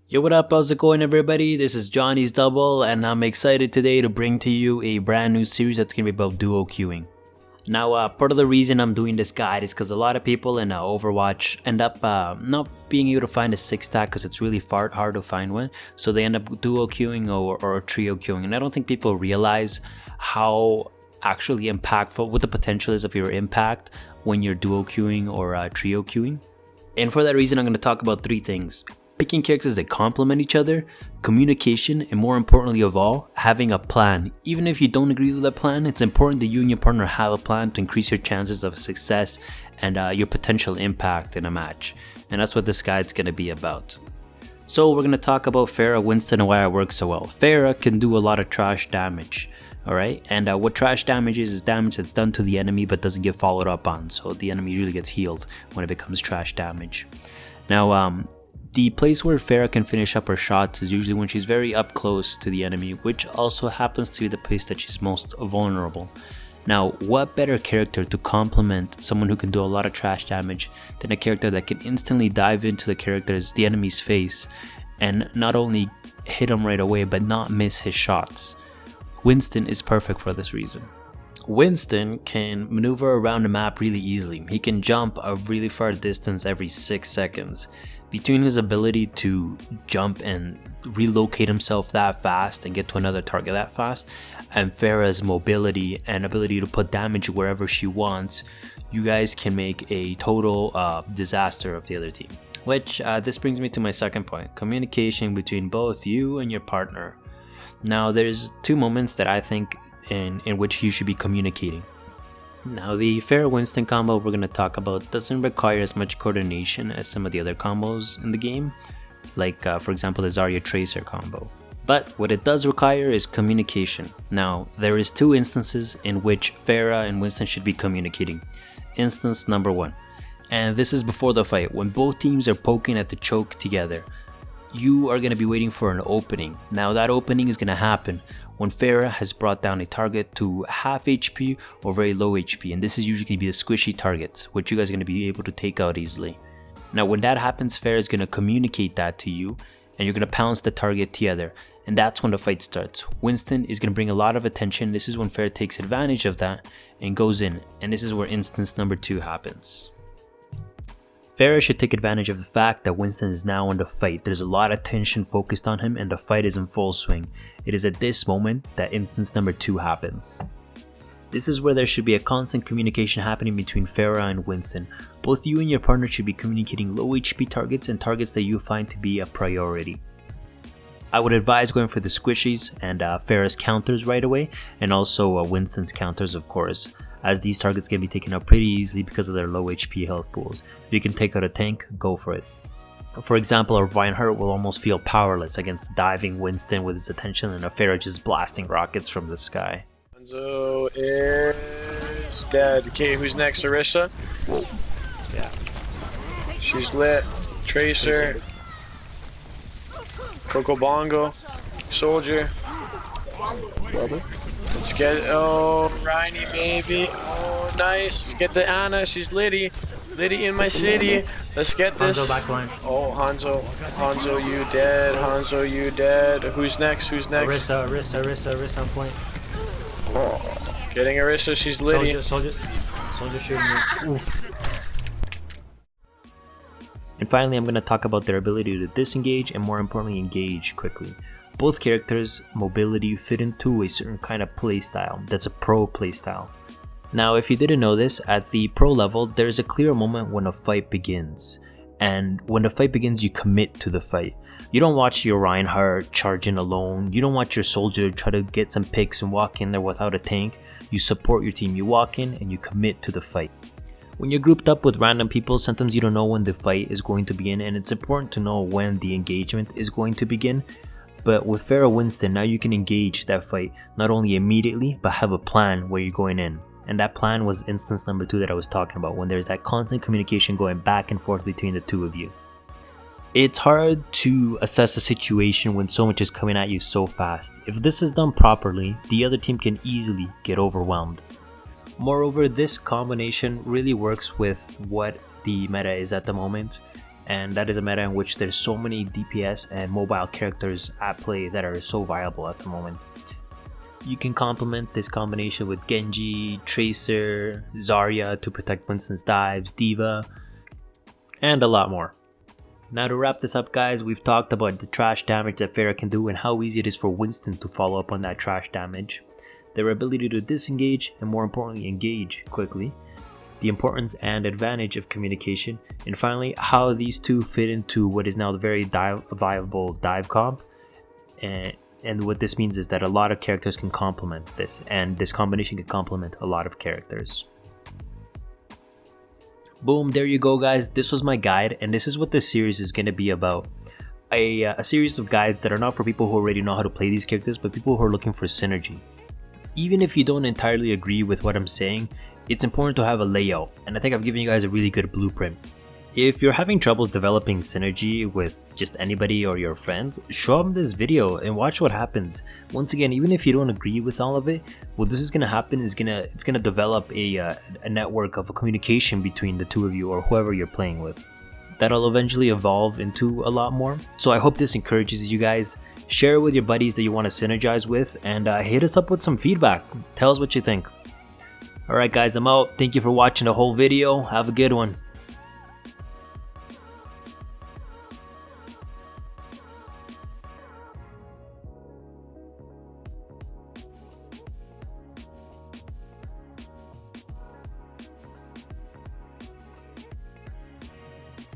Yo, what up? How's it going, everybody? This is Johnny's Double, and I'm excited today to bring to you a brand new series that's gonna be about duo queuing. Now, part of the reason I'm doing this guide is because a lot of people in Overwatch end up not being able to find a 6-stack because it's really hard to find one, so they end up duo queuing or trio queuing, and I don't think people realize how actually impactful, what the potential is of your impact when you're duo queuing or trio queuing. And for that reason, I'm going to talk about three things: picking characters that complement each other, communication, and more importantly of all, having a plan. Even if you don't agree with that plan, it's important that you and your partner have a plan to increase your chances of success and your potential impact in a match. And that's what this guide's going to be about. So we're going to talk about Pharah, Winston, and why it works so well. Pharah can do a lot of trash damage. Alright, and what trash damage is damage that's done to the enemy but doesn't get followed up on, so the enemy usually gets healed when it becomes trash damage. Now, the place where Pharah can finish up her shots is usually when she's very up close to the enemy, which also happens to be the place that she's most vulnerable. Now, what better character to complement someone who can do a lot of trash damage than a character that can instantly dive into the enemy's face, and not only hit him right away but not miss his shots? Winston is perfect for this reason. Winston can maneuver around the map really easily. He can jump a really far distance every 6 seconds. Between his ability to jump and relocate himself that fast and get to another target that fast, and Pharah's mobility and ability to put damage wherever she wants, you guys can make a total disaster of the other team. Which this brings me to my second point: communication between both you and your partner. Now, there's two moments that I think in which you should be communicating. Now, the Pharah Winston combo we're going to talk about doesn't require as much coordination as some of the other combos in the game, like for example the Zarya Tracer combo. But what it does require is communication. Now, there is two instances in which Pharah and Winston should be communicating. Instance number one, and this is before the fight, when both teams are poking at the choke together. You are going to be waiting for an opening. Now, that opening is going to happen when Pharah has brought down a target to half HP or very low HP, and this is usually going to be the squishy targets, which you guys are going to be able to take out easily. Now, when that happens, Pharah is going to communicate that to you, and you're going to pounce the target together, and that's when the fight starts. Winston is going to bring a lot of attention. This is when Pharah takes advantage of that and goes in, and this is where instance number 2 happens. Pharah should take advantage of the fact that Winston is now in the fight. There's a lot of tension focused on him and the fight is in full swing. It is at this moment that instance number 2 happens. This is where there should be a constant communication happening between Pharah and Winston. Both you and your partner should be communicating low HP targets and targets that you find to be a priority. I would advise going for the squishies and Pharah's counters right away, and also Winston's counters, of course, as these targets can be taken out pretty easily because of their low HP health pools. If you can take out a tank, go for it. For example, a Reinhardt will almost feel powerless against diving Winston with his attention and a Pharah just blasting rockets from the sky. Hanzo is dead. Okay, who's next? Orisa? Yeah. She's lit. Tracer. Coco Bongo. Soldier. Let's get, oh, Rhiny baby. Oh, nice. Let's get the Ana. She's Liddy. Liddy in my city. Let's get this. Hanzo backline. Oh, Hanzo. Hanzo, you dead. Hanzo, you dead. Who's next? Who's next? Orisa on point. Oh, getting Orisa. She's Liddy. Soldier shooting you. Oof. And finally, I'm going to talk about their ability to disengage and more importantly engage quickly. Both characters' mobility fit into a certain kind of playstyle that's a pro playstyle. Now, if you didn't know this, at the pro level, there's a clear moment when a fight begins. And when the fight begins, you commit to the fight. You don't watch your Reinhardt charge in alone. You don't watch your soldier try to get some picks and walk in there without a tank. You support your team. You walk in and you commit to the fight. When you're grouped up with random people, sometimes you don't know when the fight is going to begin, and it's important to know when the engagement is going to begin. But with Pharah Winston, now you can engage that fight not only immediately, but have a plan where you're going in. And that plan was instance number 2 that I was talking about, when there's that constant communication going back and forth between the two of you. It's hard to assess a situation when so much is coming at you so fast. If this is done properly, the other team can easily get overwhelmed. Moreover, this combination really works with what the meta is at the moment. and that is a meta in which there's so many DPS and mobile characters at play that are so viable at the moment. You can complement this combination with Genji, Tracer, Zarya to protect Winston's dives, D.Va, and a lot more. Now to wrap this up guys, we've talked about the trash damage that Pharah can do and how easy it is for Winston to follow up on that trash damage, their ability to disengage and more importantly engage quickly, the importance and advantage of communication, and finally how these two fit into what is now the very viable dive comp. And what this means is that a lot of characters can complement this, and this combination can complement a lot of characters. Boom, there you go guys, this was my guide, and this is what this series is going to be about. A series of guides that are not for people who already know how to play these characters, but people who are looking for synergy. Even if you don't entirely agree with what I'm saying, it's important to have a layout, and I think I've given you guys a really good blueprint. If you're having troubles developing synergy with just anybody or your friends, show them this video and watch what happens. Once again, even if you don't agree with all of it, what this is going to happen is it's gonna develop a network of a communication between the two of you or whoever you're playing with. That'll eventually evolve into a lot more. So I hope this encourages you guys. Share it with your buddies that you want to synergize with, and hit us up with some feedback. Tell us what you think. Alright guys, I'm out. Thank you for watching the whole video. Have a good one.